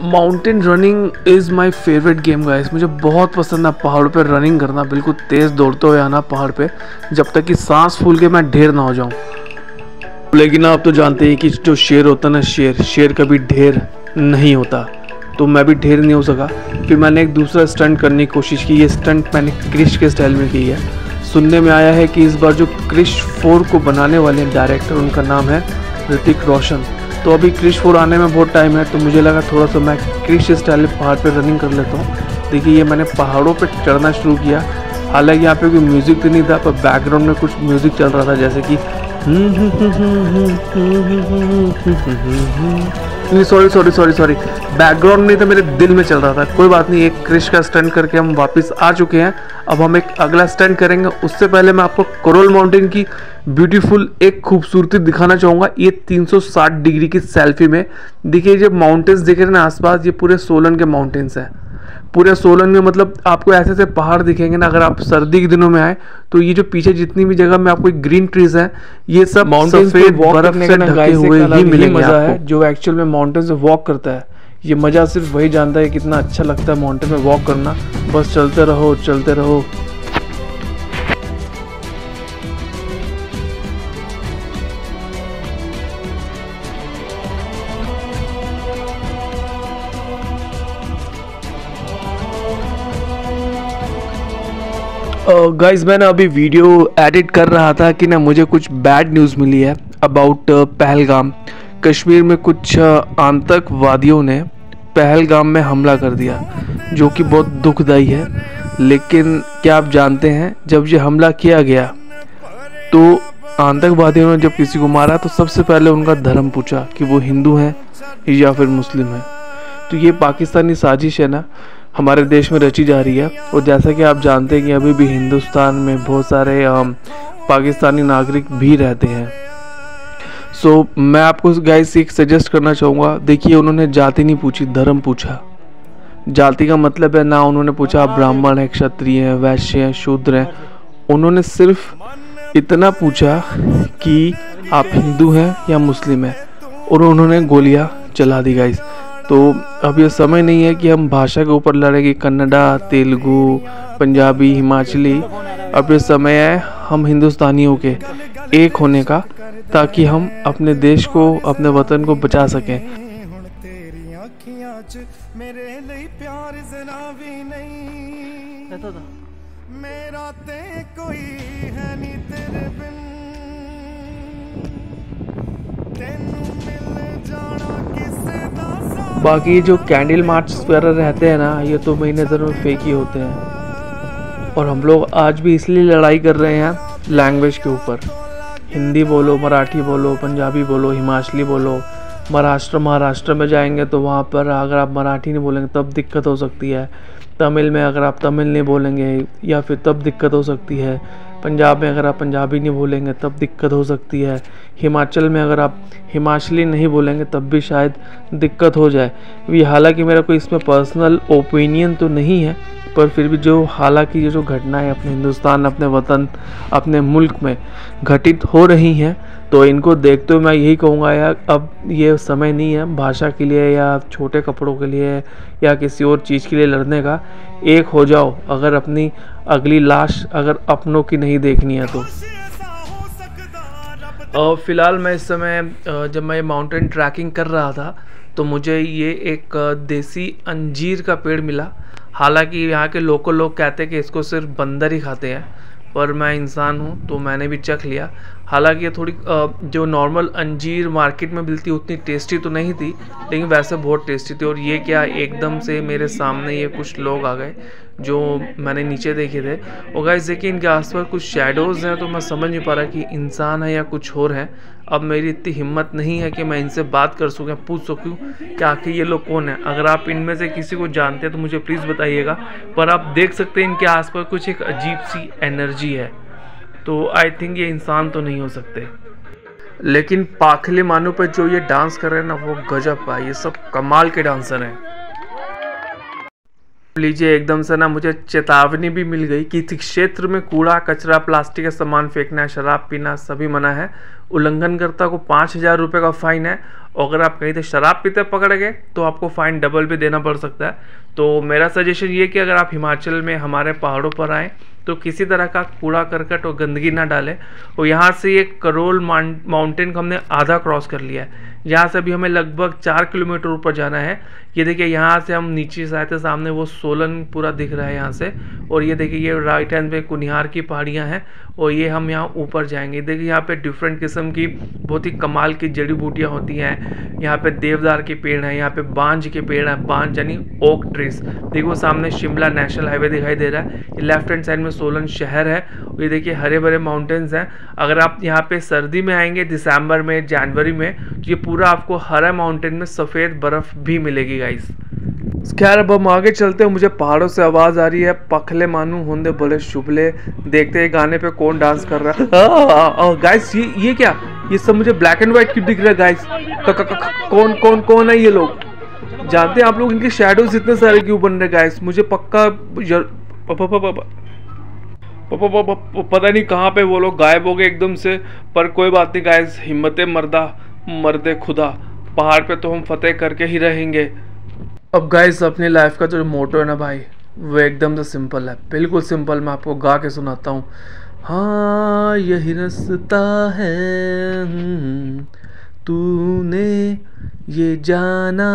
Mountain running is my favourite game guys. मुझे बहुत पसंद है पहाड़ पे रनिंग करना, बिल्कुल तेज़ दौड़ते हुए आना पहाड़ पे, जब तक कि सांस फूल के मैं ढेर ना हो जाऊं। लेकिन आप तो जानते हैं कि जो शेर होता है ना, शेर कभी ढेर नहीं होता, तो मैं भी ढेर नहीं हो सका। फिर मैंने एक दूसरा स्टंट करने की कोशिश की। ये स्टंट मैंने क्रिश के स्टाइल में की है। सुनने में आया है कि इस बार जो क्रिश 4 को बनाने वाले हैं डायरेक्टर, उनका नाम है ऋतिक रोशन। तो अभी क्रिश 4 आने में बहुत टाइम है, तो मुझे लगा थोड़ा सा मैं क्रिश स्टाइल में पहाड़ पे रनिंग कर लेता हूँ। देखिए ये मैंने पहाड़ों पे चढ़ना शुरू किया। हालांकि यहाँ पे कोई म्यूज़िक तो नहीं था, पर बैकग्राउंड में कुछ म्यूज़िक चल रहा था, जैसे कि नहीं सॉरी बैकग्राउंड नहीं था, मेरे दिल में चल रहा था। कोई बात नहीं, एक क्रिश का स्टंट करके हम वापस आ चुके हैं। अब हम एक अगला स्टंट करेंगे। उससे पहले मैं आपको कोरल माउंटेन की ब्यूटीफुल एक खूबसूरती दिखाना चाहूँगा। ये 360 डिग्री की सेल्फी में देखिए, जो माउंटेन्स दिख रहे हैं ना आसपास, ये पूरे सोलन के माउंटेन्स हैं। पूरे सोलन में मतलब आपको ऐसे ऐसे पहाड़ दिखेंगे ना। अगर आप सर्दी के दिनों में आए तो ये जो पीछे जितनी भी जगह में आपको ग्रीन ट्रीज हैं, ये सब माउंटेन्स पे बर्फ से ढके हुए ही मिलेंगे। मजा है जो एक्चुअल में माउंटेन से वॉक करता है, ये मजा सिर्फ वही जानता है कितना अच्छा लगता है माउंटेन में वॉक करना। बस चलते रहो चलते रहो। गाइस मैंने अभी वीडियो एडिट कर रहा था कि ना मुझे कुछ बैड न्यूज़ मिली है अबाउट पहलगाम। कश्मीर में कुछ आतंकवादियों ने पहलगाम में हमला कर दिया, जो कि बहुत दुखदाई है। लेकिन क्या आप जानते हैं, जब ये हमला किया गया तो आतंकवादियों ने जब किसी को मारा तो सबसे पहले उनका धर्म पूछा कि वो हिंदू हैं या फिर मुस्लिम हैं। तो ये पाकिस्तानी साजिश है ना, हमारे देश में रची जा रही है। और जैसा कि आप जानते हैं कि अभी भी हिंदुस्तान में बहुत सारे पाकिस्तानी नागरिक भी रहते हैं। सो मैं आपको गाइस एक सजेस्ट करना चाहूँगा। देखिए उन्होंने जाति नहीं पूछी, धर्म पूछा। जाति का मतलब है ना, उन्होंने पूछा आप ब्राह्मण हैं, क्षत्रिय हैं, वैश्य हैं, शूद्र हैं। उन्होंने सिर्फ इतना पूछा कि आप हिंदू हैं या मुस्लिम हैं, और उन्होंने गोलियाँ चला दी गाइस। तो अब ये समय नहीं है कि हम भाषा के ऊपर लड़ेंगे, कन्नड़ा, तेलुगु, पंजाबी, हिमाचली। अब ये समय है हम हिंदुस्तानियों के एक होने का, ताकि हम अपने देश को, अपने वतन को बचा सकें। बाकी जो कैंडल मार्च वगैरह रहते हैं ना, ये तो मेरी नज़र में फेक ही होते हैं। और हम लोग आज भी इसलिए लड़ाई कर रहे हैं लैंग्वेज के ऊपर। हिंदी बोलो, मराठी बोलो, पंजाबी बोलो, हिमाचली बोलो। महाराष्ट्र में जाएंगे तो वहाँ पर अगर आप मराठी नहीं बोलेंगे तब दिक्कत हो सकती है। तमिल में अगर आप तमिल नहीं बोलेंगे या फिर तब दिक्कत हो सकती है। पंजाब में अगर आप पंजाबी नहीं बोलेंगे तब दिक्कत हो सकती है। हिमाचल में अगर आप हिमाचली नहीं बोलेंगे तब भी शायद दिक्कत हो जाए। ये हालांकि मेरा कोई इसमें पर्सनल ओपिनियन तो नहीं है, पर फिर भी जो हालांकि ये जो घटनाएं अपने हिंदुस्तान, अपने वतन, अपने मुल्क में घटित हो रही हैं, तो इनको देखते हुए मैं यही कहूँगा यार, अब ये समय नहीं है भाषा के लिए या छोटे कपड़ों के लिए या किसी और चीज़ के लिए लड़ने का। एक हो जाओ, अगर अपनी अगली लाश अगर अपनों की नहीं देखनी है तो। फ़िलहाल मैं इस समय जब मैं माउंटेन ट्रैकिंग कर रहा था तो मुझे ये एक देसी अंजीर का पेड़ मिला। हालांकि यहाँ के लोकल लोग कहते हैं कि इसको सिर्फ बंदर ही खाते हैं, पर मैं इंसान हूँ तो मैंने भी चख लिया। हालांकि ये थोड़ी जो नॉर्मल अंजीर मार्केट में मिलती उतनी टेस्टी तो नहीं थी, लेकिन वैसे बहुत टेस्टी थी। और ये क्या, एकदम से मेरे सामने ये कुछ लोग आ गए जो मैंने नीचे देखे थे। और गाइस देखिए इनके आसपास कुछ शैडोज़ हैं, तो मैं समझ नहीं पा रहा कि इंसान है या कुछ और है। अब मेरी इतनी हिम्मत नहीं है कि मैं इनसे बात कर सकूँ, पूछ सकूँ कि आखिर ये लोग कौन है। अगर आप इनमें से किसी को जानते हैं तो मुझे प्लीज़ बताइएगा। पर आप देख सकते हैं इनके आसपास कुछ एक अजीब सी एनर्जी है, तो आई थिंक ये इंसान तो नहीं हो सकते। लेकिन पाखले मानो पर जो ये डांस कर रहे हैं ना, वो गजब है। ये सब कमाल के डांसर हैं। लीजिए, एकदम से ना मुझे चेतावनी भी मिल गई कि इस क्षेत्र में कूड़ा कचरा प्लास्टिक का सामान फेंकना, शराब पीना सभी मना है। उल्लंघनकर्ता को 5,000 रुपये का फाइन है, और अगर आप कहीं से शराब पीते पकड़े गए तो आपको फाइन डबल भी देना पड़ सकता है। तो मेरा सजेशन ये कि अगर आप हिमाचल में हमारे पहाड़ों पर आएँ तो किसी तरह का कूड़ा करकट और गंदगी ना डालें। और यहाँ से ये करोल माउंटेन को हमने आधा क्रॉस कर लिया है। यहाँ से अभी हमें लगभग 4 किलोमीटर ऊपर जाना है। ये देखिए, यहाँ से हम नीचे से आए थे, सामने वो सोलन पूरा दिख रहा है यहाँ से। और ये देखिए, ये राइट हैंड पे कुनिहार की पहाड़ियाँ हैं, और ये हम यहाँ ऊपर जाएंगे। देखिए, यहाँ पे डिफरेंट किस्म की बहुत ही कमाल की जड़ी बूटियाँ होती हैं। यहाँ पे देवदार के पेड़ हैं, यहाँ पे बांज के पेड़ हैं, बांज यानी ओक ट्रीज। देखो सामने शिमला नेशनल हाईवे दिखाई दे रहा है। ये लेफ्ट हैंड साइड में सोलन शहर है, और ये देखिए हरे भरे माउंटेन्स हैं। अगर आप यहाँ पे सर्दी में आएंगे, दिसंबर में, जनवरी में, तो ये पूरा आपको हरा माउंटेन में सफ़ेद बर्फ़ भी मिलेगी गाइस। खैर, अब हम आगे चलते हैं। मुझे पहाड़ों से आवाज़ आ रही है, पखले मानू होंदे बोले शुभले। देखते हैं गाने पे कौन डांस कर रहा है। गाइस, ये क्या, ये सब मुझे ब्लैक एंड व्हाइट क्यों दिख रहा है गाइस? कौन कौन कौन है ये लोग? जानते हैं आप लोग इनके शैडोज इतने सारे क्यों बन रहे गाइस? मुझे पक्का पता नहीं कहाँ पे वो लोग गायब हो गए एकदम से। पर कोई बात नहीं गाइस, हिम्मते मर्दा मर्दे खुदा, पहाड़ पे तो हम फतेह करके ही रहेंगे। अब गाइस, अपनी लाइफ का जो मोटो है ना भाई, वो एकदम से सिंपल है, बिल्कुल सिंपल। मैं आपको गा के सुनाता हूँ। हाँ, यही रास्ता है, तूने ये जाना,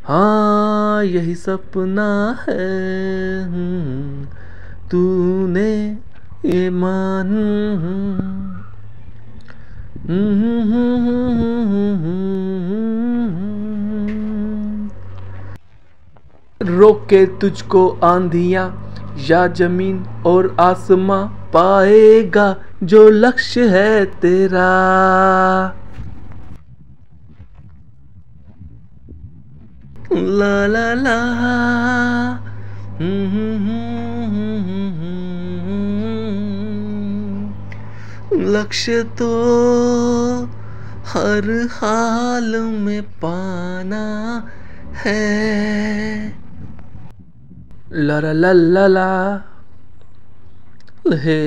हाँ यही सपना है, तूने ये मान। रोके तुझको आंधियां या जमीन और आसमां, पाएगा जो लक्ष्य है तेरा। ला ला ला। लक्ष्य तो हर हाल में पाना है। ला ला ला ला ला, हे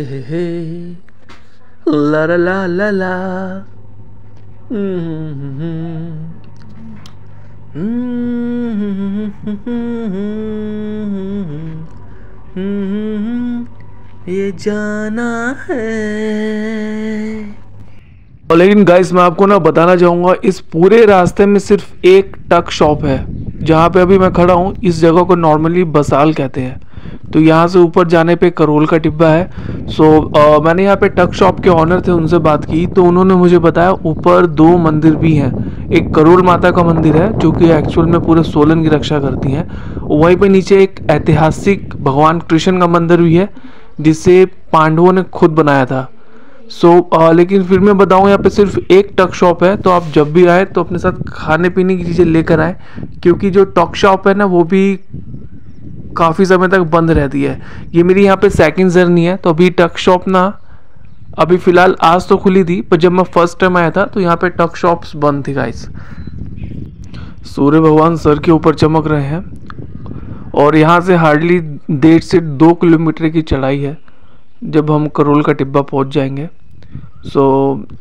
ला ला ला ला ला। ये जाना है। लेकिन गाइस, मैं आपको ना बताना चाहूँगा, इस पूरे रास्ते में सिर्फ एक टक शॉप है जहाँ पे अभी मैं खड़ा हूँ। इस जगह को नॉर्मली बसाल कहते हैं। तो यहाँ से ऊपर जाने पे करोल का टिब्बा है। मैंने यहाँ पे टक शॉप के ऑनर थे, उनसे बात की तो उन्होंने मुझे बताया ऊपर 2 मंदिर भी हैं। एक करोल माता का मंदिर है जो कि एक्चुअल में पूरे सोलन की रक्षा करती हैं। वहीं पे नीचे एक ऐतिहासिक भगवान कृष्ण का मंदिर भी है जिसे पांडवों ने खुद बनाया था। लेकिन फिर मैं बताऊँ, यहाँ पे सिर्फ एक टक शॉप है। तो आप जब भी आए तो अपने साथ खाने पीने की चीज़ें लेकर आए, क्योंकि जो टक शॉप है ना वो भी काफ़ी समय तक बंद रहती है। ये मेरी यहाँ पे सेकंड जर्नी है। तो अभी टक शॉप ना अभी फ़िलहाल आज तो खुली थी, पर जब मैं फर्स्ट टाइम आया था तो यहाँ पे टक शॉप्स बंद थी गाइस। सूर्य भगवान सर के ऊपर चमक रहे हैं, और यहाँ से हार्डली 1.5 से 2 किलोमीटर की चढ़ाई है जब हम करोल का टिब्बा पहुँच जाएंगे।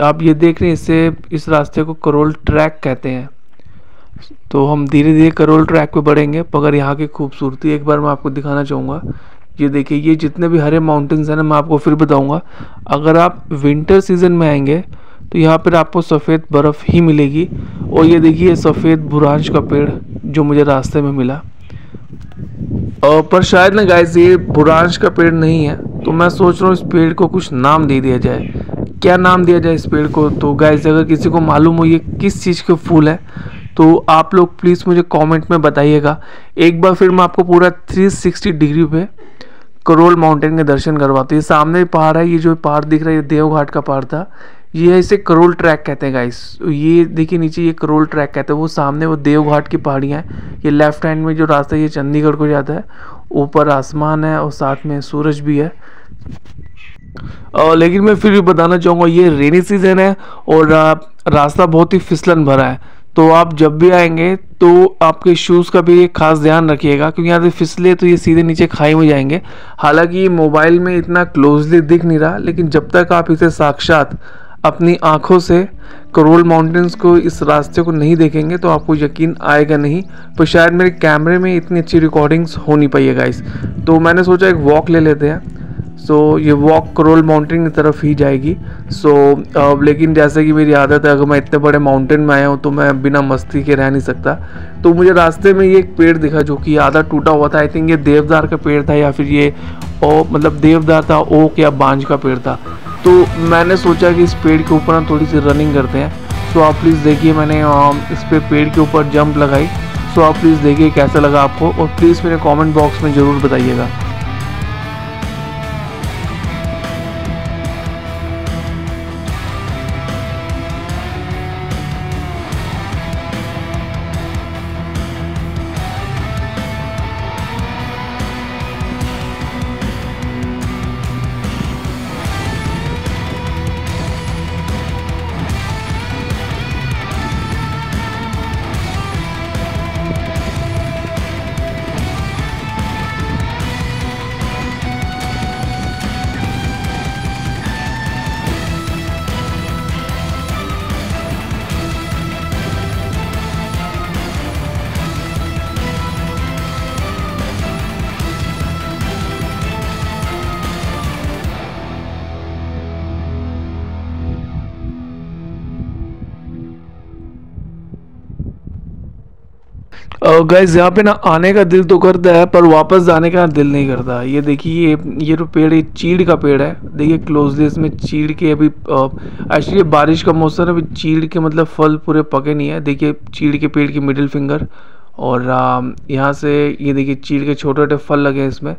आप ये देख रहे हैं, इस रास्ते को करोल ट्रैक कहते हैं। तो हम धीरे धीरे करोल ट्रैक पे बढ़ेंगे। मगर यहाँ की खूबसूरती एक बार मैं आपको दिखाना चाहूँगा। ये देखिए, ये जितने भी हरे माउंटेन्स हैं ना, मैं आपको फिर बताऊँगा। अगर आप विंटर सीजन में आएंगे तो यहाँ पर आपको सफ़ेद बर्फ़ ही मिलेगी। और ये देखिए सफ़ेद बुरांश का पेड़ जो मुझे रास्ते में मिला, पर शायद ना गाइस ये बुरांश का पेड़ नहीं है। तो मैं सोच रहा हूँ इस पेड़ को कुछ नाम दे दिया जाए। क्या नाम दिया जाए इस पेड़ को? तो गाइस, अगर किसी को मालूम हो ये किस चीज़ के फूल है तो आप लोग प्लीज़ मुझे कमेंट में बताइएगा। एक बार फिर मैं आपको पूरा 360 डिग्री पे करोल माउंटेन के दर्शन करवाते हैं। सामने पहाड़ है, ये जो पहाड़ दिख रहा है ये देवघाट का पहाड़ था। ये है, इसे करोल ट्रैक कहते हैं गाइस। ये देखिए नीचे, ये करोल ट्रैक कहते हैं। वो सामने वो देवघाट की पहाड़ियाँ हैं। ये लेफ्ट हैंड में जो रास्ता है ये चंडीगढ़ को जाता है। ऊपर आसमान है और साथ में सूरज भी है। लेकिन मैं फिर भी बताना चाहूँगा, ये रेनी सीजन है और रास्ता बहुत ही फिसलन भरा है। तो आप जब भी आएंगे तो आपके शूज़ का भी एक खास ध्यान रखिएगा, क्योंकि यहाँ से फिसले तो ये सीधे नीचे खाई में जाएंगे। हालांकि ये मोबाइल में इतना क्लोजली दिख नहीं रहा, लेकिन जब तक आप इसे साक्षात अपनी आंखों से करोल माउंटेन्स को, इस रास्ते को नहीं देखेंगे तो आपको यकीन आएगा नहीं। पर शायद मेरे कैमरे में इतनी अच्छी रिकॉर्डिंग्स हो नहीं पाई है गाइस, तो मैंने सोचा एक वॉक ले लेते हैं। ये वॉक करोल माउंटेन की तरफ ही जाएगी। लेकिन जैसे कि मेरी आदत है, अगर मैं इतने बड़े माउंटेन में आया हूँ तो मैं बिना मस्ती के रह नहीं सकता। तो मुझे रास्ते में ये एक पेड़ दिखा जो कि आधा टूटा हुआ था। आई थिंक ये देवदार का पेड़ था, या फिर ये मतलब देवदार था, ओक या बांज का पेड़ था। तो मैंने सोचा कि इस पेड़ के ऊपर ना थोड़ी सी रनिंग करते हैं। सो आप प्लीज़ देखिए, मैंने इस पे पेड़ के ऊपर जंप लगाई। सो आप प्लीज़ देखिए कैसा लगा आपको, और प्लीज़ मेरे कमेंट बॉक्स में ज़रूर बताइएगा। गाइस यहाँ पे ना आने का दिल तो करता है, पर वापस जाने का दिल नहीं करता। ये देखिए, ये जो पेड़ है, चीड़ का पेड़ है। देखिए क्लोजली, इसमें चीड़ के अभी एक्चुअली बारिश का मौसम है, अभी चीड़ के मतलब फल पूरे पके नहीं है। देखिए चीड़ के पेड़ की मिडिल फिंगर, और यहाँ से ये देखिए चीड़ के छोटे छोटे फल लगे हैं इसमें।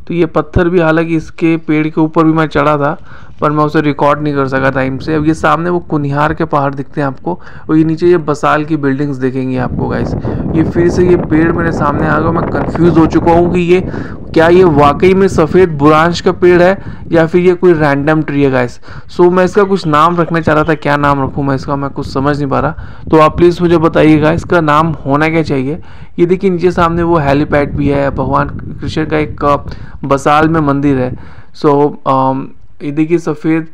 तो ये पत्थर भी, हालांकि इसके पेड़ के ऊपर भी मैं चढ़ा था, पर मैं उसे रिकॉर्ड नहीं कर सका टाइम से। अब ये सामने वो कुनिहार के पहाड़ दिखते हैं आपको, और ये नीचे ये बसाल की बिल्डिंग्स दिखेंगी आपको गाइस। ये फिर से ये पेड़ मेरे सामने आ गया, मैं कंफ्यूज हो चुका हूँ कि ये क्या, ये वाकई में सफ़ेद बुरांश का पेड़ है या फिर ये कोई रैंडम ट्री है गाइस। मैं इसका कुछ नाम रखना चाह रहा था, क्या नाम रखूँ मैं इसका, मैं कुछ समझ नहीं पा रहा। तो आप प्लीज़ मुझे बताइएगा इसका नाम होना क्या चाहिए। ये देखिए नीचे सामने वो हेलीपैड भी है, भगवान कृष्ण का एक बसाल में मंदिर है। ये देखिए सफ़ेद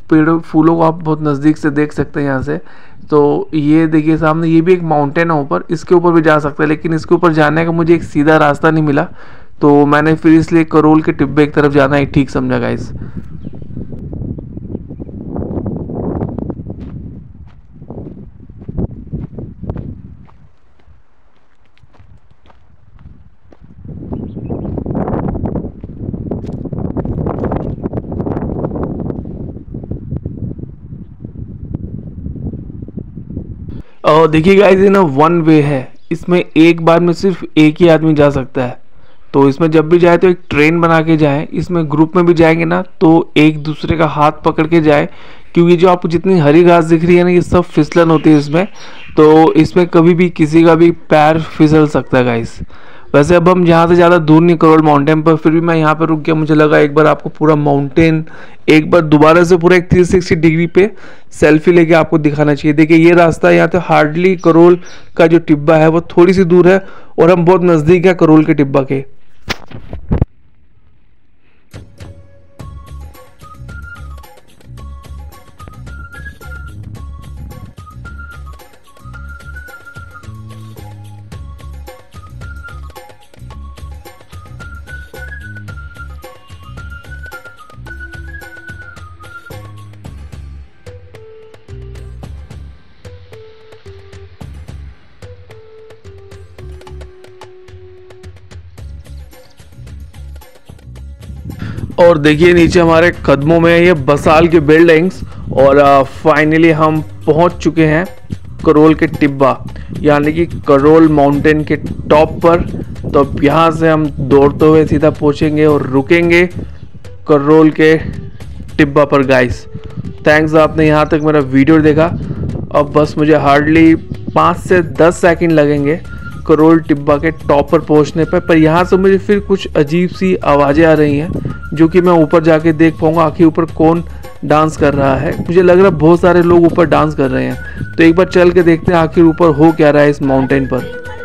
पेड़ फूलों को आप बहुत नज़दीक से देख सकते हैं यहाँ से। तो ये देखिए सामने, ये भी एक माउंटेन है ऊपर, इसके ऊपर भी जा सकते हैं, लेकिन इसके ऊपर जाने का मुझे एक सीधा रास्ता नहीं मिला, तो मैंने फिर इसलिए करोल के टिब्बे की तरफ जाना ही ठीक समझा गाइस। और देखिए गाइस, ये ना वन वे है, इसमें एक बार में सिर्फ एक ही आदमी जा सकता है। तो इसमें जब भी जाए तो एक ट्रेन बना के जाए। इसमें ग्रुप में भी जाएंगे ना तो एक दूसरे का हाथ पकड़ के जाए, क्योंकि जो आपको जितनी हरी घास दिख रही है ना, ये सब फिसलन होती है इसमें। तो इसमें कभी भी किसी का भी पैर फिसल सकता है गाइस। वैसे अब हम यहाँ से ज़्यादा दूर नहीं करोल माउंटेन पर, फिर भी मैं यहाँ पर रुक गया। मुझे लगा एक बार आपको पूरा माउंटेन एक बार दोबारा से पूरा एक 360 डिग्री पे सेल्फी लेके आपको दिखाना चाहिए। देखिए ये रास्ता यहाँ से हार्डली करोल का जो टिब्बा है वो थोड़ी सी दूर है, और हम बहुत नज़दीक है करोल के टिब्बा के। और देखिए नीचे हमारे कदमों में ये बसाल की बिल्डिंग्स, और फाइनली हम पहुंच चुके हैं करोल के टिब्बा, यानी कि करोल माउंटेन के टॉप पर। तो अब यहाँ से हम दौड़ते हुए सीधा पहुंचेंगे और रुकेंगे करोल के टिब्बा पर गाइस। थैंक्स आपने यहाँ तक मेरा वीडियो देखा। अब बस मुझे हार्डली 5 से 10 सेकंड लगेंगे करोल टिब्बा के टॉप पर पहुँचने पर यहाँ से मुझे फिर कुछ अजीब सी आवाज़ें आ रही हैं, जो कि मैं ऊपर जाके देख पाऊँगा आखिर ऊपर कौन डांस कर रहा है। मुझे लग रहा है बहुत सारे लोग ऊपर डांस कर रहे हैं, तो एक बार चल के देखते हैं आखिर ऊपर हो क्या रहा है इस माउंटेन पर।